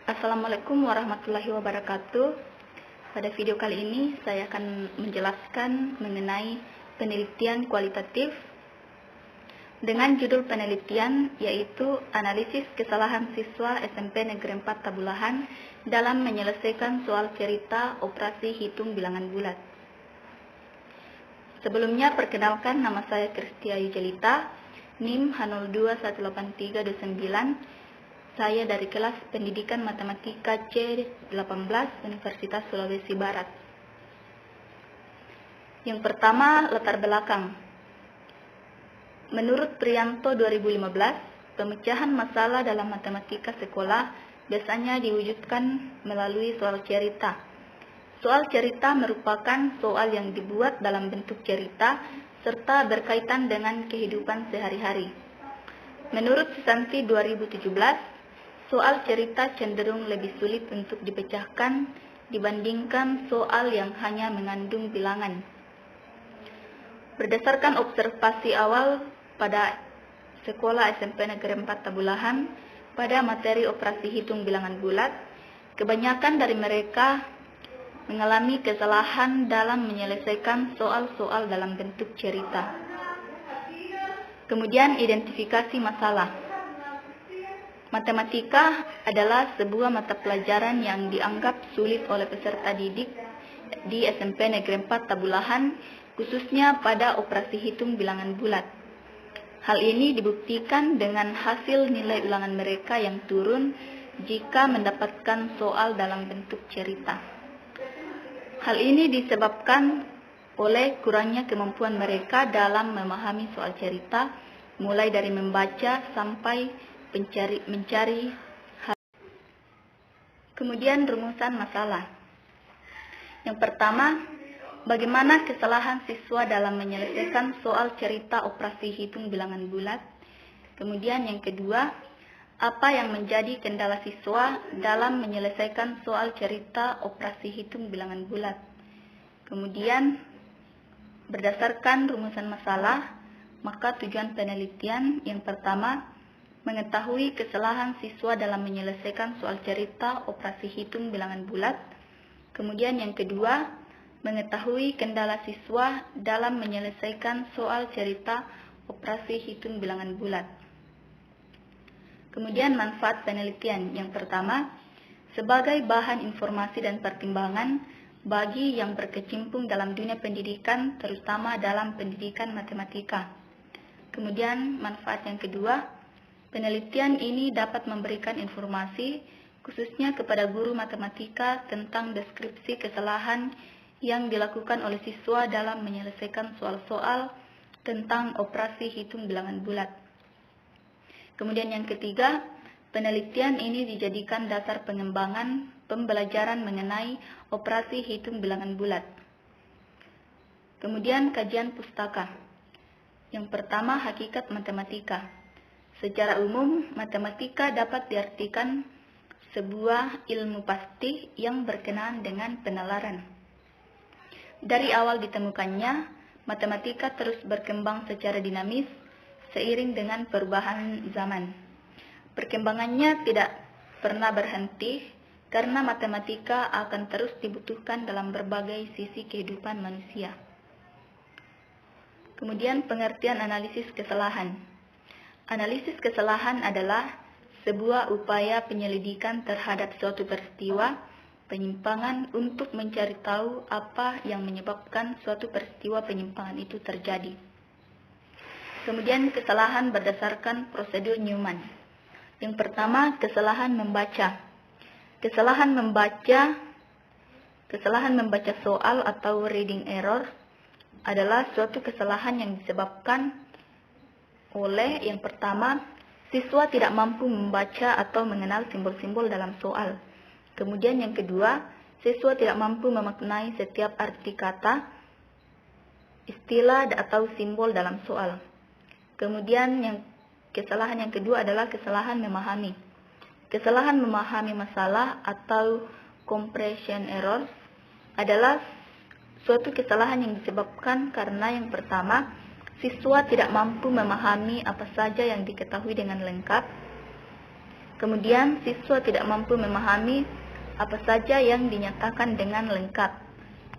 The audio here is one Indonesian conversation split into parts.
Assalamualaikum warahmatullahi wabarakatuh. Pada video kali ini saya akan menjelaskan mengenai penelitian kualitatif dengan judul penelitian yaitu analisis kesalahan siswa SMP Negeri 4 Tabulahan dalam menyelesaikan soal cerita operasi hitung bilangan bulat. Sebelumnya perkenalkan, nama saya Kristia Yujelita, NIM H02183229. Saya dari kelas Pendidikan Matematika C18 Universitas Sulawesi Barat. Yang pertama, latar belakang. Menurut Prianto 2015, pemecahan masalah dalam matematika sekolah biasanya diwujudkan melalui soal cerita. Soal cerita merupakan soal yang dibuat dalam bentuk cerita serta berkaitan dengan kehidupan sehari-hari. Menurut Susanti 2017, soal cerita cenderung lebih sulit untuk dipecahkan dibandingkan soal yang hanya mengandung bilangan. Berdasarkan observasi awal pada sekolah SMP Negeri 4 Tabulahan pada materi operasi hitung bilangan bulat, kebanyakan dari mereka mengalami kesalahan dalam menyelesaikan soal-soal dalam bentuk cerita. Kemudian identifikasi masalah. Matematika adalah sebuah mata pelajaran yang dianggap sulit oleh peserta didik di SMP Negeri 4 Tabulahan, khususnya pada operasi hitung bilangan bulat. Hal ini dibuktikan dengan hasil nilai ulangan mereka yang turun jika mendapatkan soal dalam bentuk cerita. Hal ini disebabkan oleh kurangnya kemampuan mereka dalam memahami soal cerita, mulai dari membaca sampai mencari hal. Kemudian rumusan masalah. Yang pertama, bagaimana kesalahan siswa dalam menyelesaikan soal cerita operasi hitung bilangan bulat. Kemudian yang kedua, apa yang menjadi kendala siswa dalam menyelesaikan soal cerita operasi hitung bilangan bulat. Kemudian, berdasarkan rumusan masalah, maka tujuan penelitian yang pertama, mengetahui kesalahan siswa dalam menyelesaikan soal cerita operasi hitung bilangan bulat. Kemudian yang kedua, mengetahui kendala siswa dalam menyelesaikan soal cerita operasi hitung bilangan bulat. Kemudian manfaat penelitian yang pertama, sebagai bahan informasi dan pertimbangan bagi yang berkecimpung dalam dunia pendidikan, terutama dalam pendidikan matematika. Kemudian manfaat yang kedua, penelitian ini dapat memberikan informasi khususnya kepada guru matematika tentang deskripsi kesalahan yang dilakukan oleh siswa dalam menyelesaikan soal-soal tentang operasi hitung bilangan bulat. Kemudian yang ketiga, penelitian ini dijadikan dasar pengembangan pembelajaran mengenai operasi hitung bilangan bulat. Kemudian kajian pustaka. Yang pertama, hakikat matematika. Secara umum, matematika dapat diartikan sebuah ilmu pasti yang berkenaan dengan penalaran. Dari awal ditemukannya, matematika terus berkembang secara dinamis seiring dengan perubahan zaman. Perkembangannya tidak pernah berhenti karena matematika akan terus dibutuhkan dalam berbagai sisi kehidupan manusia. Kemudian pengertian analisis kesalahan. Analisis kesalahan adalah sebuah upaya penyelidikan terhadap suatu peristiwa penyimpangan untuk mencari tahu apa yang menyebabkan suatu peristiwa penyimpangan itu terjadi. Kemudian kesalahan berdasarkan prosedur Newman. Yang pertama, kesalahan membaca. Kesalahan membaca soal atau reading error adalah suatu kesalahan yang disebabkan oleh yang pertama, siswa tidak mampu membaca atau mengenal simbol-simbol dalam soal. Kemudian yang kedua, siswa tidak mampu memaknai setiap arti kata, istilah atau simbol dalam soal. Kemudian kesalahan yang kedua adalah kesalahan memahami. Kesalahan memahami masalah atau comprehension error adalah suatu kesalahan yang disebabkan karena yang pertama, siswa tidak mampu memahami apa saja yang diketahui dengan lengkap. Kemudian siswa tidak mampu memahami apa saja yang dinyatakan dengan lengkap.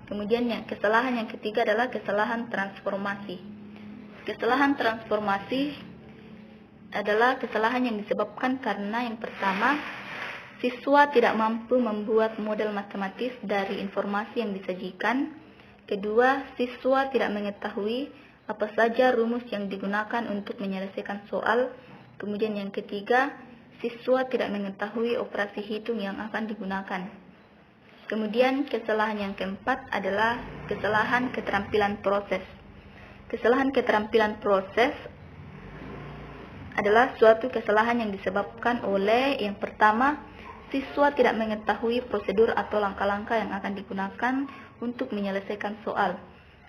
Kemudian kesalahan yang ketiga adalah kesalahan transformasi. Kesalahan transformasi adalah kesalahan yang disebabkan karena yang pertama, siswa tidak mampu membuat model matematis dari informasi yang disajikan. Kedua, siswa tidak mengetahui apa saja rumus yang digunakan untuk menyelesaikan soal. Kemudian yang ketiga, siswa tidak mengetahui operasi hitung yang akan digunakan. Kemudian kesalahan yang keempat adalah kesalahan keterampilan proses. Kesalahan keterampilan proses adalah suatu kesalahan yang disebabkan oleh yang pertama, siswa tidak mengetahui prosedur atau langkah-langkah yang akan digunakan untuk menyelesaikan soal.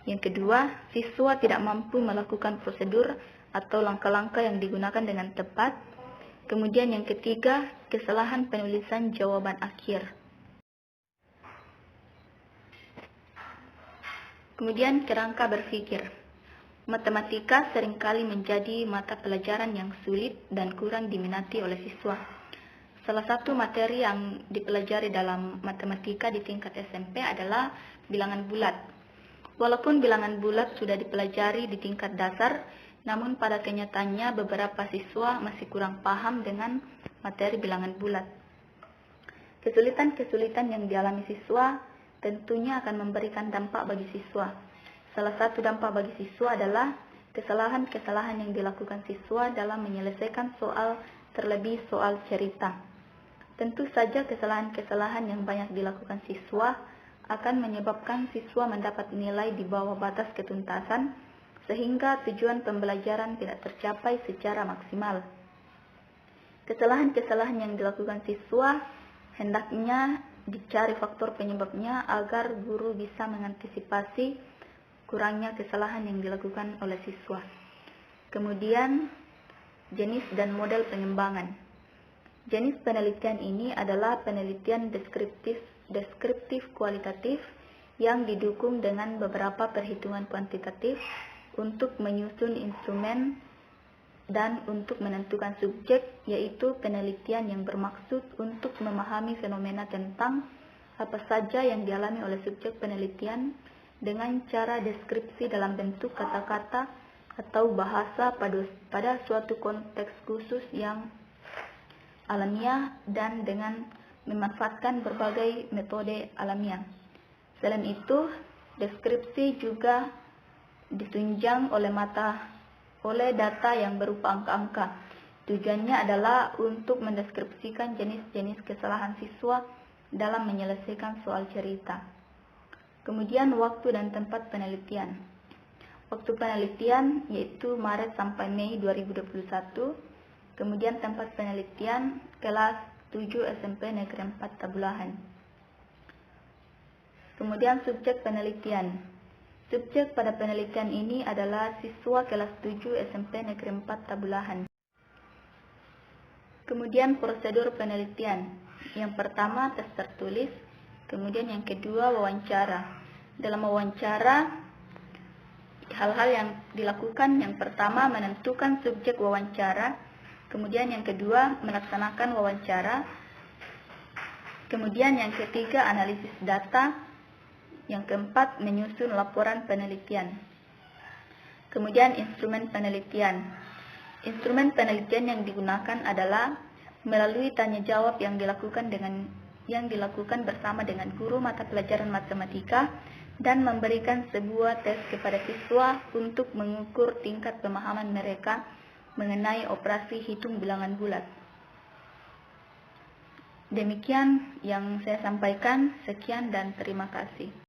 Yang kedua, siswa tidak mampu melakukan prosedur atau langkah-langkah yang digunakan dengan tepat. Kemudian yang ketiga, kesalahan penulisan jawaban akhir. Kemudian kerangka berpikir. Matematika seringkali menjadi mata pelajaran yang sulit dan kurang diminati oleh siswa. Salah satu materi yang dipelajari dalam matematika di tingkat SMP adalah bilangan bulat. Walaupun bilangan bulat sudah dipelajari di tingkat dasar, namun pada kenyataannya beberapa siswa masih kurang paham dengan materi bilangan bulat. Kesulitan-kesulitan yang dialami siswa tentunya akan memberikan dampak bagi siswa. Salah satu dampak bagi siswa adalah kesalahan-kesalahan yang dilakukan siswa dalam menyelesaikan soal, terlebih soal cerita. Tentu saja kesalahan-kesalahan yang banyak dilakukan siswa akan menyebabkan siswa mendapat nilai di bawah batas ketuntasan, sehingga tujuan pembelajaran tidak tercapai secara maksimal. Kesalahan-kesalahan yang dilakukan siswa hendaknya dicari faktor penyebabnya agar guru bisa mengantisipasi kurangnya kesalahan yang dilakukan oleh siswa. Kemudian, jenis dan model pengembangan. Jenis penelitian ini adalah penelitian deskriptif kualitatif yang didukung dengan beberapa perhitungan kuantitatif untuk menyusun instrumen dan untuk menentukan subjek, yaitu penelitian yang bermaksud untuk memahami fenomena tentang apa saja yang dialami oleh subjek penelitian dengan cara deskripsi dalam bentuk kata-kata atau bahasa pada suatu konteks khusus yang alamiah dan dengan memanfaatkan berbagai metode alamiah. Selain itu, deskripsi juga ditunjang oleh data yang berupa angka-angka. Tujuannya adalah untuk mendeskripsikan jenis-jenis kesalahan siswa dalam menyelesaikan soal cerita. Kemudian waktu dan tempat penelitian. Waktu penelitian yaitu Maret sampai Mei 2021. Kemudian tempat penelitian kelas 7 SMP Negeri 4 Tabulahan. Kemudian subjek penelitian. Subjek pada penelitian ini adalah siswa kelas 7 SMP Negeri 4 Tabulahan. Kemudian prosedur penelitian. Yang pertama tes tertulis, kemudian yang kedua wawancara. Dalam wawancara, hal-hal yang dilakukan yang pertama menentukan subjek wawancara, kemudian yang kedua melaksanakan wawancara, kemudian yang ketiga analisis data, yang keempat menyusun laporan penelitian. Kemudian instrumen penelitian. Instrumen penelitian yang digunakan adalah melalui tanya jawab yang dilakukan bersama dengan guru mata pelajaran matematika dan memberikan sebuah tes kepada siswa untuk mengukur tingkat pemahaman mereka mengenai operasi hitung bilangan bulat. Demikian yang saya sampaikan. Sekian dan terima kasih.